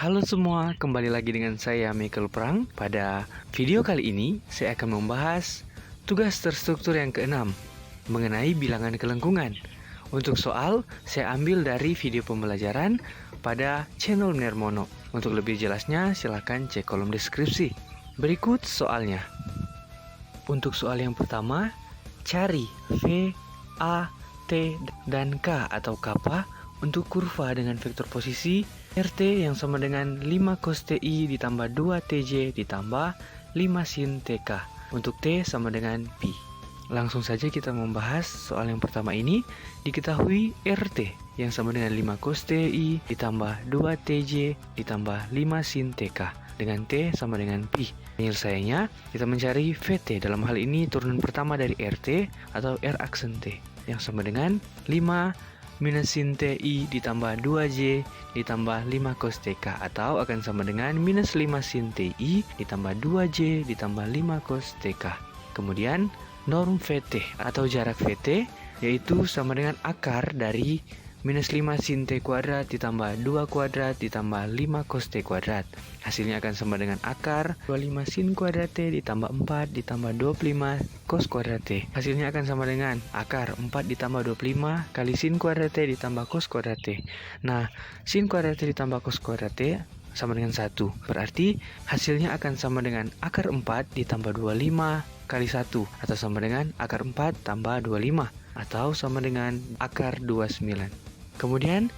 Halo semua, kembali lagi dengan saya Michael Prang. Pada video kali ini, saya akan membahas tugas terstruktur yang keenam mengenai bilangan kelengkungan. Untuk soal, saya ambil dari video pembelajaran pada channel Nermono. Untuk lebih jelasnya, silakan cek kolom deskripsi. Berikut soalnya. Untuk soal yang pertama, cari V, A, T, dan K atau kappa untuk kurva dengan vektor posisi RT yang sama dengan 5 cos TI ditambah 2 TJ ditambah 5 sin TK. Untuk T sama dengan Pi. Langsung saja kita membahas soal yang pertama ini. Diketahui RT yang sama dengan 5 cos TI ditambah 2 TJ ditambah 5 sin TK dengan T sama dengan Pi. Penyelesaiannya, kita mencari VT. Dalam hal ini turunan pertama dari RT atau R aksen T yang sama dengan 5 minus sin TI ditambah 2J ditambah 5 cos TK atau akan sama dengan minus 5 sin TI ditambah 2J ditambah 5 cos TK. Kemudian norm VT atau jarak VT yaitu sama dengan akar dari minus 5 sin T kuadrat ditambah 2 kuadrat ditambah 5 cos T kuadrat. Hasilnya akan sama dengan akar 25 sin kuadrat T ditambah 4 ditambah 25 cos kuadrat T. Hasilnya akan sama dengan akar 4 ditambah 25 kali sin kuadrat T ditambah cos kuadrat T. Nah, sin kuadrat T ditambah cos kuadrat T sama dengan 1. Berarti hasilnya akan sama dengan akar 4 ditambah 25 kali 1 atau sama dengan akar 4 tambah 25 atau sama dengan akar 29. Kemudian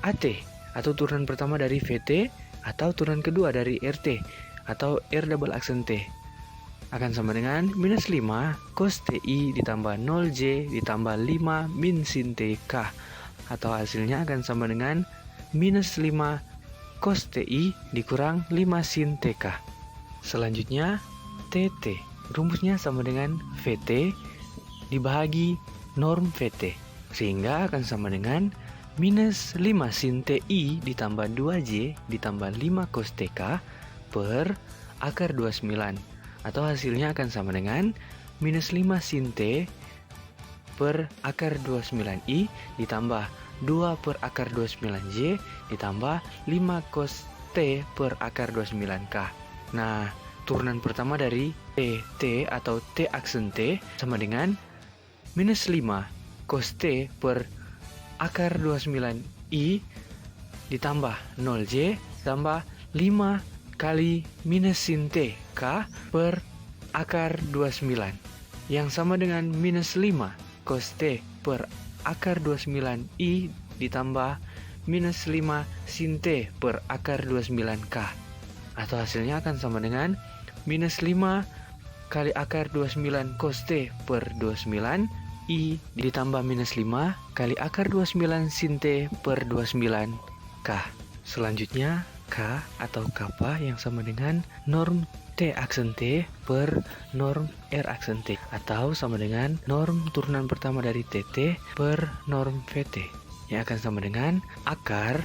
AT atau turunan pertama dari VT atau turunan kedua dari RT atau R double aksen T akan sama dengan minus 5 cos TI ditambah 0J ditambah 5 min sin TK atau hasilnya akan sama dengan minus 5 cos TI dikurang 5 sin TK. Selanjutnya TT, rumusnya sama dengan VT dibagi norm VT sehingga akan sama dengan minus 5 sin TI ditambah 2J ditambah 5 cos TK per akar 29 atau hasilnya akan sama dengan minus 5 sin T per akar 29I ditambah 2 per akar 29J ditambah 5 cos T per akar 29K. Nah, turunan pertama dari T atau T aksen T sama dengan minus 5 cos T per akar 29I ditambah 0J ditambah 5 kali minus sin T K per akar 29 yang sama dengan minus 5 cos T per akar 29I ditambah minus 5 sin T per akar 29K atau hasilnya akan sama dengan minus 5 kali akar 29 cos T per 29 I ditambah minus 5 kali akar 29 sin T per 29 K. Selanjutnya K atau kappa yang sama dengan norm T aksen T per norm R aksen T atau sama dengan norm turunan pertama dari TT per norm VT yang akan sama dengan akar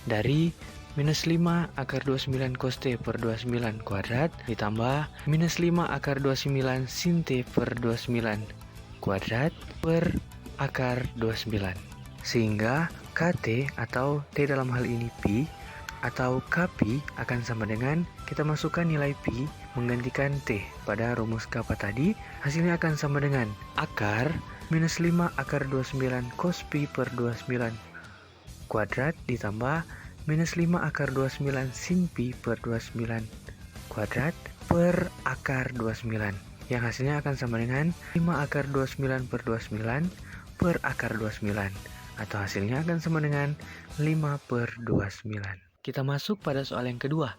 dari minus 5 akar 29 cos T per 29 kuadrat ditambah minus 5 akar 29 sin T per 29 kuadrat per akar 29 sehingga KT atau T dalam hal ini Pi atau KP akan sama dengan kita masukkan nilai Pi menggantikan T pada rumus kappa tadi. Hasilnya akan sama dengan akar minus 5 akar 29 cos Pi per 29 kuadrat ditambah minus 5 akar 29 sin Pi per 29 kuadrat per akar 29 yang hasilnya akan sama dengan 5 akar 29 per 29 per akar 29 atau hasilnya akan sama dengan 5 per 29. Kita masuk pada soal yang kedua.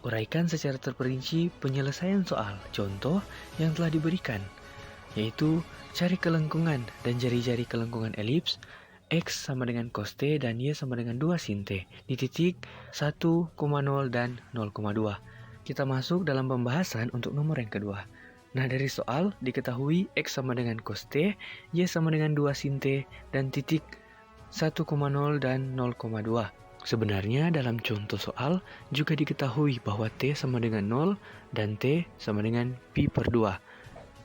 Uraikan secara terperinci penyelesaian soal contoh yang telah diberikan, yaitu cari kelengkungan dan jari-jari kelengkungan elips X sama dengan cos T dan Y sama dengan 2 sin T di titik 1,0 dan 0,2. Kita masuk dalam pembahasan untuk nomor yang kedua. Nah, dari soal diketahui X sama dengan cos T, Y sama dengan 2 sin T, dan titik 1,0 dan 0,2. Sebenarnya dalam contoh soal juga diketahui bahwa T sama dengan 0 dan T sama dengan Pi per 2.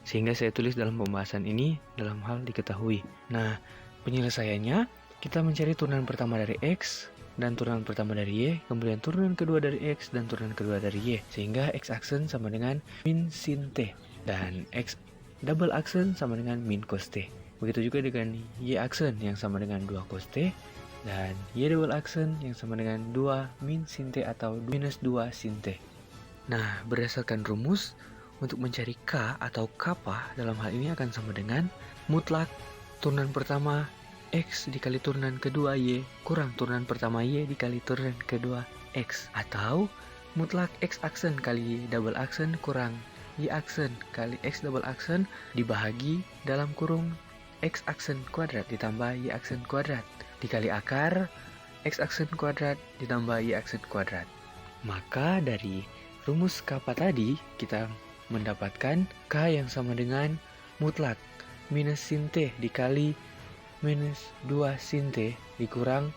Sehingga saya tulis dalam pembahasan ini dalam hal diketahui. Nah, penyelesaiannya kita mencari turunan pertama dari X dan turunan pertama dari Y, kemudian turunan kedua dari X dan turunan kedua dari Y. Sehingga X aksen sama dengan min sin T, dan X double aksen sama dengan min cos T. Begitu juga dengan Y aksen yang sama dengan 2 cos T, dan Y double aksen yang sama dengan 2 min sin T atau minus 2 sin T. Nah, berdasarkan rumus, untuk mencari K atau kappa dalam hal ini akan sama dengan mutlak turunan pertama X dikali turunan kedua Y kurang turunan pertama Y dikali turunan kedua X, atau mutlak X aksen kali Y double aksen kurang Y aksen kali X double aksen dibahagi dalam kurung X aksen kuadrat ditambah Y aksen kuadrat dikali akar X aksen kuadrat ditambah Y aksen kuadrat. Maka dari rumus kappa tadi kita mendapatkan K yang sama dengan mutlak minus sin T dikali minus 2 sin T dikurang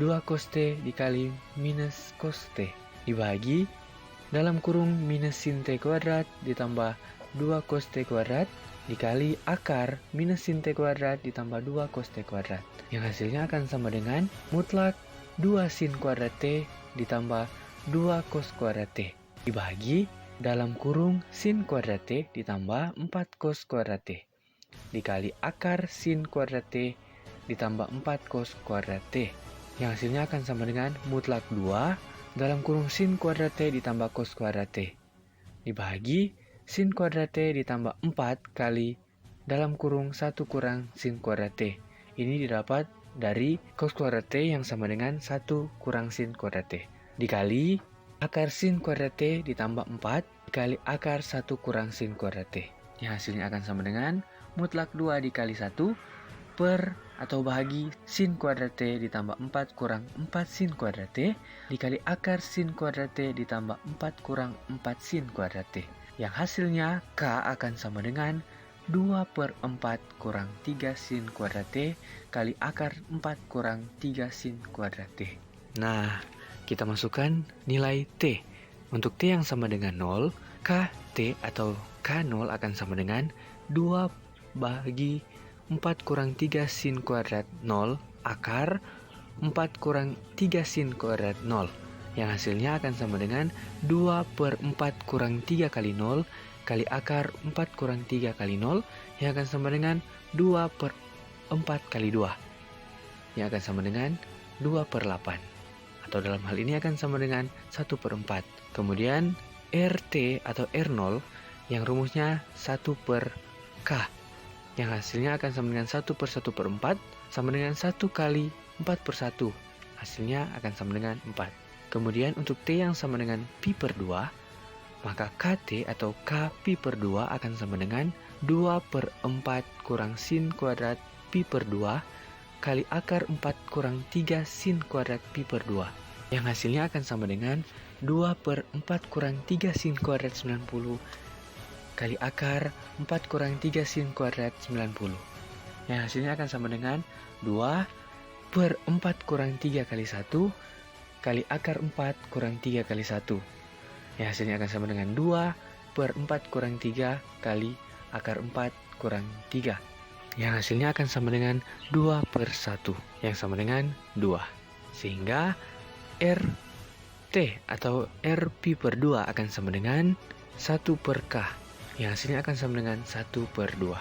2 cos T dikali minus cos T dibagi dalam kurung minus sin T kuadrat ditambah 2 cos T kuadrat dikali akar minus sin T kuadrat ditambah 2 cos T kuadrat, yang hasilnya akan sama dengan mutlak 2 sin kuadrat T ditambah 2 cos kuadrat T dibagi dalam kurung sin kuadrat T ditambah 4 cos kuadrat T dikali akar sin kuadrat T ditambah 4 cos kuadrat T, yang hasilnya akan sama dengan mutlak 2 dalam kurung sin kuadrat T ditambah cos kuadrat T dibagi sin kuadrat T ditambah 4 kali dalam kurung 1 kurang sin kuadrat T. Ini didapat dari cos kuadrat T yang sama dengan 1 kurang sin kuadrat T dikali akar sin kuadrat T ditambah 4 dikali akar 1 kurang sin kuadrat T. Yang hasilnya akan sama dengan mutlak 2 dikali 1 per atau bahagi sin kuadrat T ditambah 4 kurang 4 sin kuadrat T dikali akar sin kuadrat T ditambah 4 kurang 4 sin kuadrat T. Yang hasilnya K akan sama dengan 2 per 4 kurang 3 sin kuadrat T kali akar 4 kurang 3 sin kuadrat T. Nah, kita masukkan nilai T. Untuk T yang sama dengan 0, KT atau K0 akan sama dengan 2 bagi 4 kurang 3 sin kuadrat 0 akar 4 kurang 3 sin kuadrat 0. Yang hasilnya akan sama dengan 2 per 4 kurang 3 kali 0 kali akar 4 kurang 3 kali 0 yang akan sama dengan 2 per 4 kali 2 yang akan sama dengan 2 per 8. Atau dalam hal ini akan sama dengan 1 per 4. Kemudian RT atau R0 yang rumusnya 1 per K, yang hasilnya akan sama dengan 1 per 1 per 4 sama dengan 1 kali 4 per 1. Hasilnya akan sama dengan 4. Kemudian untuk T yang sama dengan pi per 2, maka KT atau K pi per 2 akan sama dengan 2 per 4 kurang sin kuadrat pi per 2 kali akar 4 kurang 3 sin kuadrat pi per 2. Yang hasilnya akan sama dengan 2 per 4 kurang 3 sin kuadrat 90 kali akar 4 kurang 3 sin kuadrat 90. Yang hasilnya akan sama dengan 2 per 4 kurang 3 kali 1 kali akar 4 kurang 3 kali 1. Yang hasilnya akan sama dengan 2 per 4 kurang 3 kali akar 4 kurang 3. Yang hasilnya akan sama dengan 2 per 1, yang sama dengan 2. Sehingga RT atau R pi per 2 akan sama dengan 1 per K, yang hasilnya akan sama dengan 1 per 2.